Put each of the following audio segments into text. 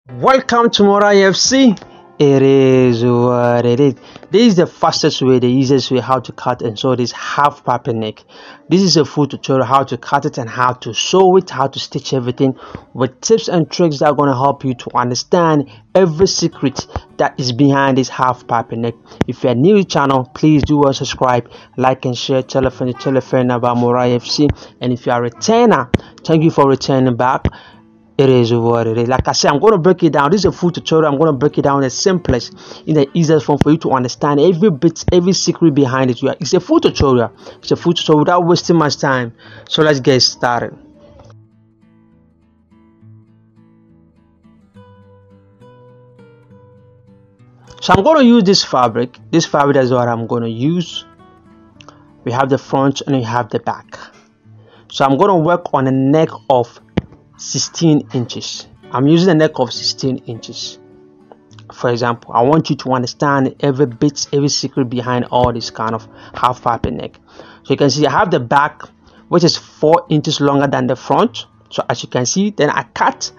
Welcome to Mora FC. It is what it is. This is the fastest way, the easiest way how to cut and sew this half paper neck. This is a full tutorial how to cut it and how to sew it, how to stitch everything with tips and tricks that are going to help you to understand every secret that is behind this half paper neck. If you are new to the channel, please do subscribe, like and share, tell a friend about Mora FC. And if you are a returner, thank you for returning back. It is what it is. Like I said, I'm going to break it down. This is a full tutorial. I'm going to break it down in the simplest, in the easiest form for you to understand every bit, every secret behind it. It's a full tutorial. It's a full tutorial without wasting much time. So let's get started. So I'm going to use this fabric. This fabric is what I'm going to use. We have the front and we have the back. So I'm going to work on a neck of 16 inches. I'm using a neck of 16 inches. For example, I want you to understand every bit, every secret behind all this kind of half paper neck. So you can see I have the back, which is 4 inches longer than the front. So as you can see, then I cut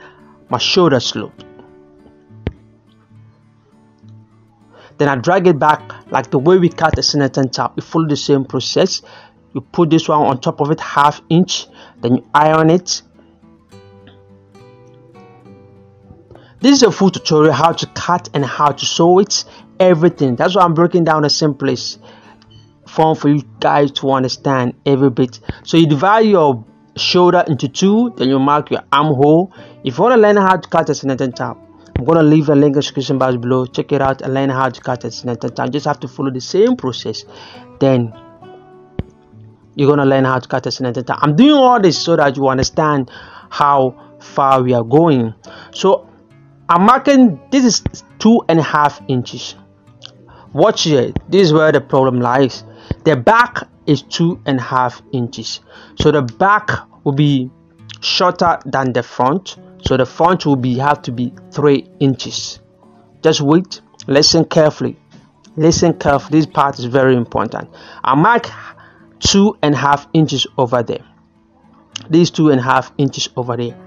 my shoulder slope. Then I drag it back like the way we cut a Senator top. We follow the same process. You put this one on top of it, 1/2 inch. Then you iron it. This is a full tutorial how to cut and how to sew it, everything. That's why I'm breaking down the simplest form for you guys to understand every bit. So you divide your shoulder into 2, then you mark your armhole. If you want to learn how to cut a Senator top, I'm going to leave a link in the description box below. Check it out and learn how to cut a Senator top. You just have to follow the same process. Then you're going to learn how to cut a Senator top. I'm doing all this so that you understand how far we are going. So I'm marking, this is 2.5 inches. Watch here, this is where the problem lies. The back is 2.5 inches. So the back will be shorter than the front. So the front will have to be 3 inches. Just wait, listen carefully. Listen carefully, this part is very important. I mark 2.5 inches over there. These 2.5 inches over there.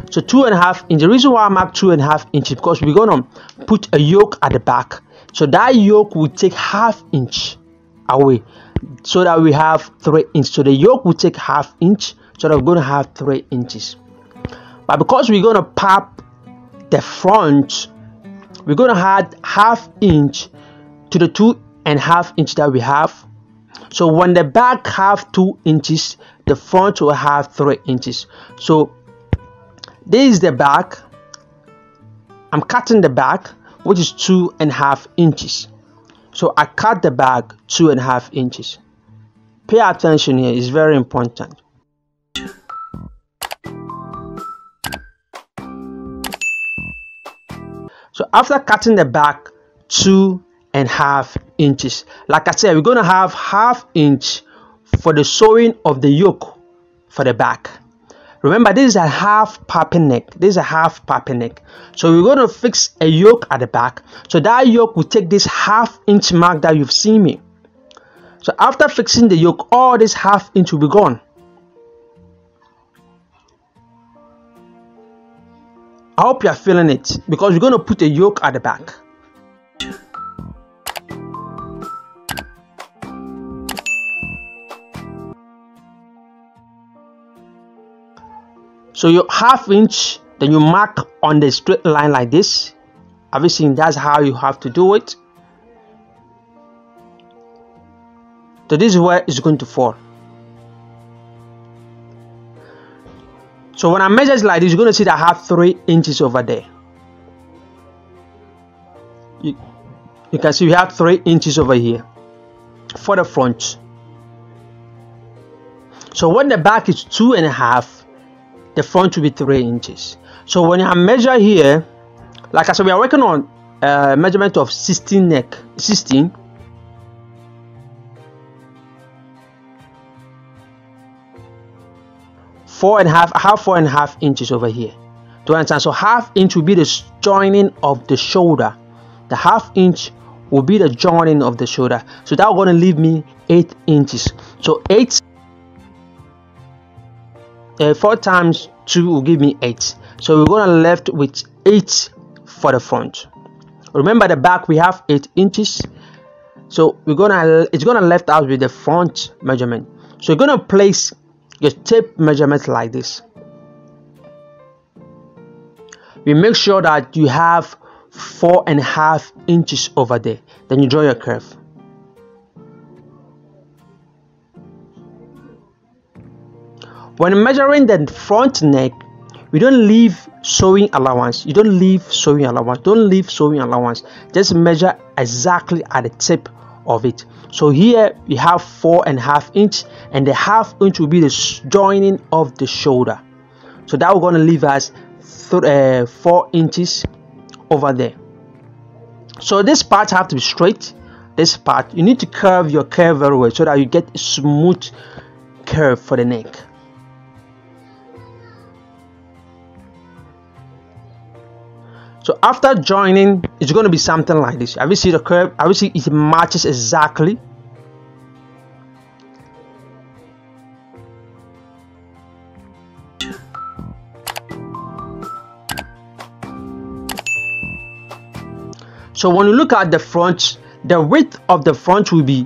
So 2.5 inches. The reason why I mark 2.5 inches because we're gonna put a yoke at the back. So that yoke will take 1/2 inch away, so that we have 3 inches. So the yoke will take 1/2 inch, so that we're gonna have 3 inches. But because we're gonna pop the front, we're gonna add 1/2 inch to the 2.5 inch that we have. So when the back have 2 inches, the front will have 3 inches. So this is the back. I'm cutting the back, which is 2.5 inches. So I cut the back 2.5 inches. Pay attention here, it's very important. So after cutting the back 2.5 inches, like I said, we're going to have 1/2 inch for the sewing of the yoke for the back. Remember, this is a half paper neck. This is a half paper neck. So we're going to fix a yoke at the back. So that yoke will take this 1/2 inch mark that you've seen me. So after fixing the yoke, all this 1/2 inch will be gone. I hope you're feeling it because we're going to put a yoke at the back. So your 1/2 inch, then you mark on the straight line like this. Have you seen? That's how you have to do it. So this is where it's going to fall. So when I measure it like this, you're going to see that I have 3 inches over there. You can see we have 3 inches over here for the front. So when the back is 2.5, the front will be 3 inches. So when I measure here, like I said, we are working on a measurement of 16 neck, 16. I have 4.5 inches over here. Do you understand? So 1/2 inch will be the joining of the shoulder. The 1/2 inch will be the joining of the shoulder. So that's going to leave me 8 inches. So 4 times 2 will give me 8. So we're going to left with 8 for the front. Remember the back we have 8 inches, so it's gonna left out with the front measurement. So you're gonna place your tape measurement like this. You make sure that you have 4.5 inches over there. Then you draw your curve. When measuring the front neck, we don't leave sewing allowance. You don't leave sewing allowance. Don't leave sewing allowance. Just measure exactly at the tip of it. So here we have 4.5 inch, and the half inch will be the joining of the shoulder. So that we're gonna leave us 4 inches over there. So this part have to be straight. This part you need to curve your curve very well so that you get a smooth curve for the neck. So after joining, it's going to be something like this. Have you seen the curve? Have you seen it matches exactly? So when you look at the front, the width of the front will be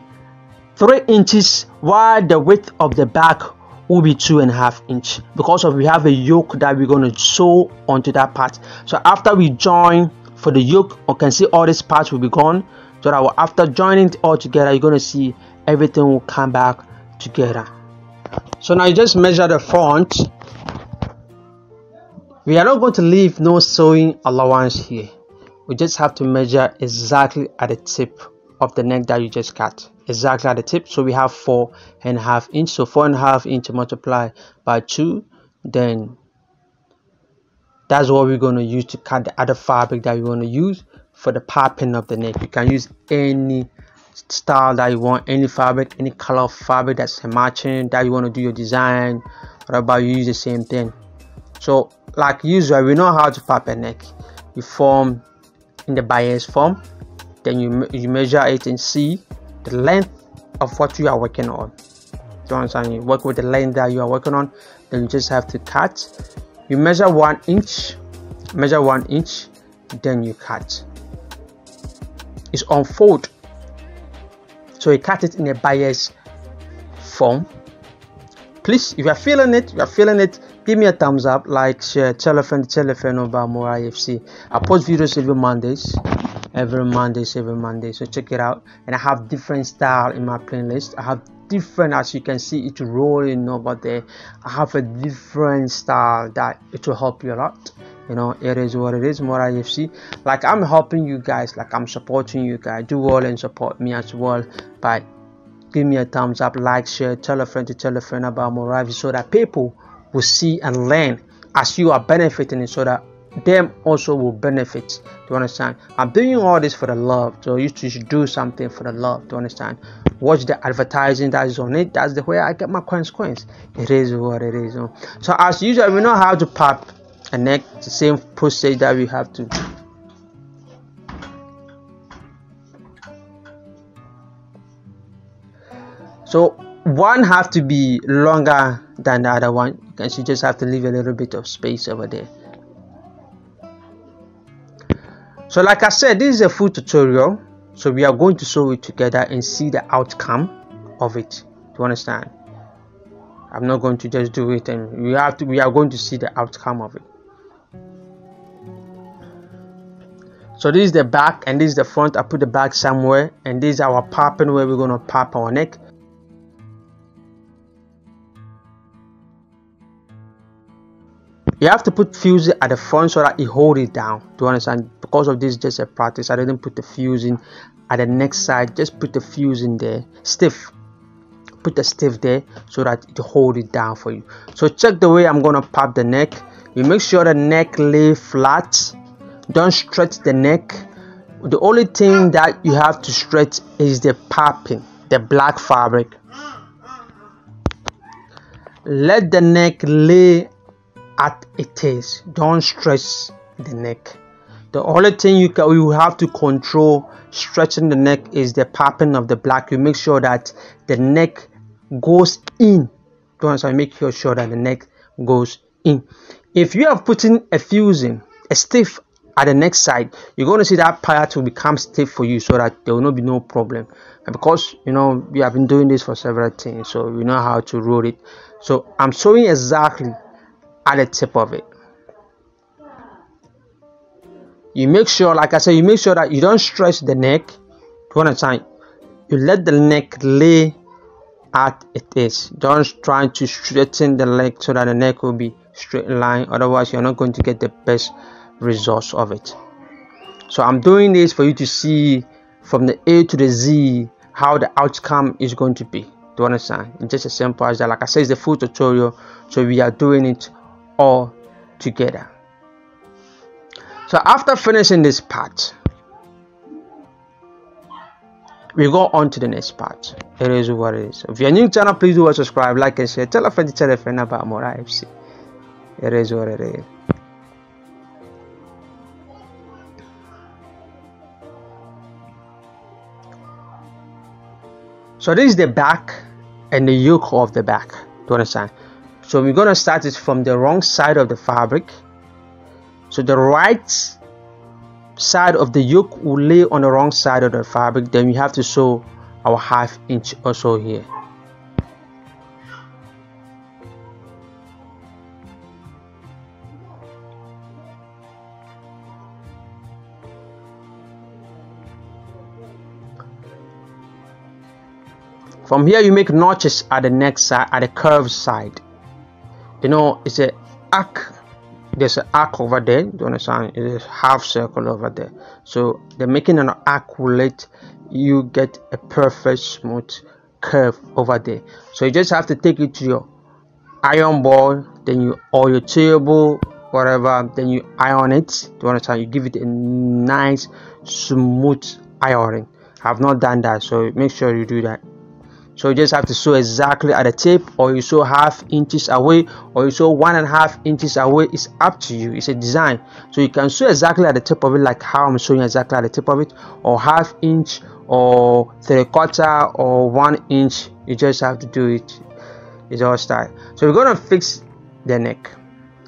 3 inches, while the width of the back will be 2.5 inches, because of we have a yoke that we're going to sew onto that part. So after we join for the yoke, you can see all these parts will be gone. So that after joining it all together, you're going to see everything will come back together. So now you just measure the front. We are not going to leave no sewing allowance here. We just have to measure exactly at the tip of the neck that you just cut, exactly at the tip. So we have 4.5 inch. So 4.5 inch multiplied by 2, then that's what we're going to use to cut the other fabric that we want to use for the piping of the neck. You can use any style that you want, any fabric, any color of fabric that's matching that you want to do your design. What about you use the same thing? So like usual, we know how to pipe a neck. You form in the bias form, then you measure it and see the length of what you are working on. You understand? You work with the length that you are working on, then you just have to cut. You measure 1 inch, then you cut. It's unfold, so you cut it in a bias form. Please, if you are feeling it, give me a thumbs up, like, share, tell a friend about more IFC. I post videos every Monday, so check it out. And I have different style in my playlist. I have different, as you can see, it's rolling over there. I have a different style that it will help you a lot. You know, it is what it is. More IFC, like I'm helping you guys, like I'm supporting you guys. Do well and support me as well by give me a thumbs up, like, share, tell a friend about more IFC, so that people will see and learn as you are benefiting, so that them also will benefit. Do you understand? I'm doing all this for the love, so you should do something for the love. Do you understand? Watch the advertising that is on it. That's the way I get my coins. It is what it is. So as usual, we know how to pop a neck. The same process that we have to. So one have to be longer than the other one, because you just have to leave a little bit of space over there. So like I said, this is a full tutorial, so we are going to sew it together and see the outcome of it. Do you understand? I'm not going to just do it, and we are going to see the outcome of it. So this is the back and this is the front. I put the back somewhere, and this is our popping where we're going to pop our neck. You have to put fusing at the front so that it hold it down. Do you understand? Because of this, just a practice, I didn't put the fusing at the neck side. Just put the fusing there, stiff. Put the stiff there so that it hold it down for you. So check the way I'm gonna pop the neck. You make sure the neck lay flat. Don't stretch the neck. The only thing that you have to stretch is the popping, the black fabric. Let the neck lay at it is. Don't stretch the neck. The only thing you have to control stretching the neck is the popping of the black. You make sure that the neck goes in. So make sure that the neck goes in. If you have put in a fusing, a stiff at the next side, you're going to see that part will become stiff for you, so that there will not be no problem. And because you know we have been doing this for several things, so we know how to roll it. So I'm sewing exactly at the tip of it. You make sure, like I said, you make sure that you don't stretch the neck. You understand? You let the neck lay at it is. Don't try to straighten the leg so that the neck will be straight line. Otherwise, you're not going to get the best results of it. So I'm doing this for you to see from the A to the Z how the outcome is going to be. Do you understand? It's just as simple as that. Like I said, it's the full tutorial, so we are doing it all together. So after finishing this part, we go on to the next part. It is what it is. If you're new to the channel, please do subscribe, like and share. Tell a friend to tell a friend about more IFC. It is what it is. So this is the back and the yoke of the back. Do you understand? So we're gonna start it from the wrong side of the fabric. So the right side of the yoke will lay on the wrong side of the fabric. Then we have to sew our 1/2 inch also here. From here you make notches at the neck side, at the curved side. You know, it's a arc. There's an arc over there. Do you understand? It's a half circle over there. So the making an arc will let you get a perfect smooth curve over there. So you just have to take it to your iron board, then you, or your table, whatever, then you iron it. Do you understand? You give it a nice smooth ironing. I have not done that, so make sure you do that. So you just have to sew exactly at the tip, or you sew 1/2 inches away, or you sew 1.5 inches away. It's up to you. It's a design, so you can sew exactly at the tip of it, like how I'm showing exactly at the tip of it, or 1/2 inch, or 3/4, or 1 inch. You just have to do it. It's all style. So we're gonna fix the neck,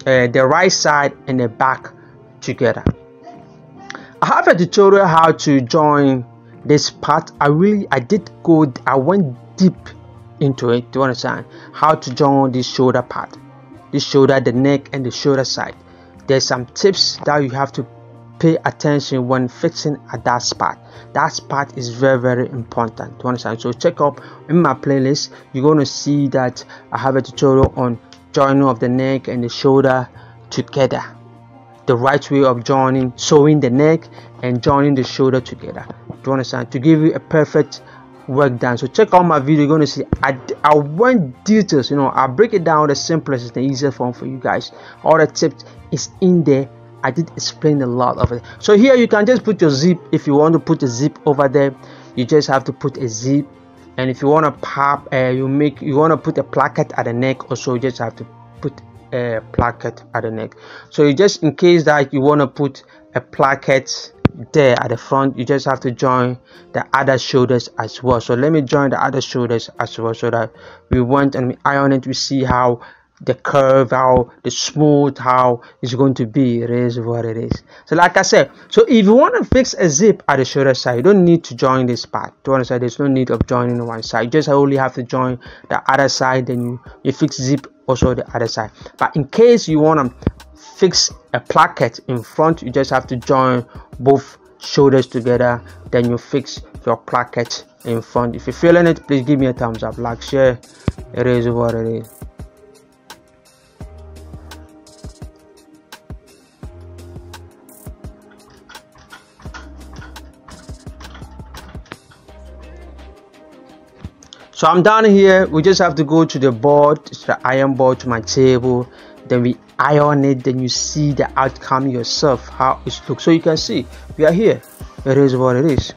the right side and the back together. I have a tutorial how to join this part. I went deep into it. Do you understand how to join this shoulder part, this shoulder, the neck and the shoulder side? There's some tips that you have to pay attention when fixing at that spot. That spot is very, very important. Do you understand? So check up in my playlist. You're going to see that I have a tutorial on joining of the neck and the shoulder together, the right way of joining, sewing the neck and joining the shoulder together. Do you understand? To give you a perfect work done. So check out my video. You're going to see I went details. You know, I break it down the simplest and the easiest form for you guys. All the tips is in there. I did explain a lot of it. So here you can just put your zip. If you want to put a zip over there, you just have to put a zip. And if you want to pop, you want to put a placket at the neck, also you just have to put a placket at the neck. So you just, in case that you want to put a placket there at the front, you just have to join the other shoulders as well. So let me join the other shoulders as well, so that we want and we iron it. We see how the curve, how the smooth, how it's going to be. It is what it is. So like I said, so if you want to fix a zip at the shoulder side, you don't need to join this part. To understand, there's no need of joining one side. You just only have to join the other side, then you fix zip also the other side. But in case you want to fix a placket in front, you just have to join both shoulders together, then you fix your placket in front. If you're feeling it, please give me a thumbs up, like, share. It is what it is. So I'm down here. We just have to go to the board, to the iron board, to my table, then we iron it, then you see the outcome yourself, how it looks. So you can see we are here. It is what it is.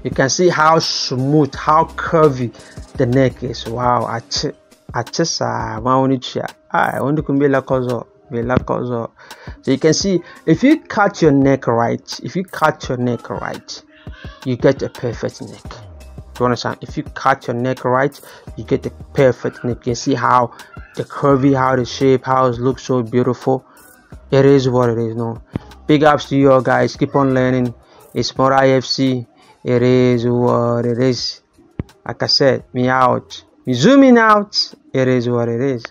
You can see how smooth, how curvy the neck is. Wow, I just want to be like So you can see, if you cut your neck right, you get a perfect neck. Do you understand? If you cut your neck right, you get the perfect neck. You can see how the curvy, how the shape, how it looks so beautiful. It is what it is. No, big ups to you all guys. Keep on learning. It's more IFC. It is what it is. Like I said, me out. Me zooming out. It is what it is.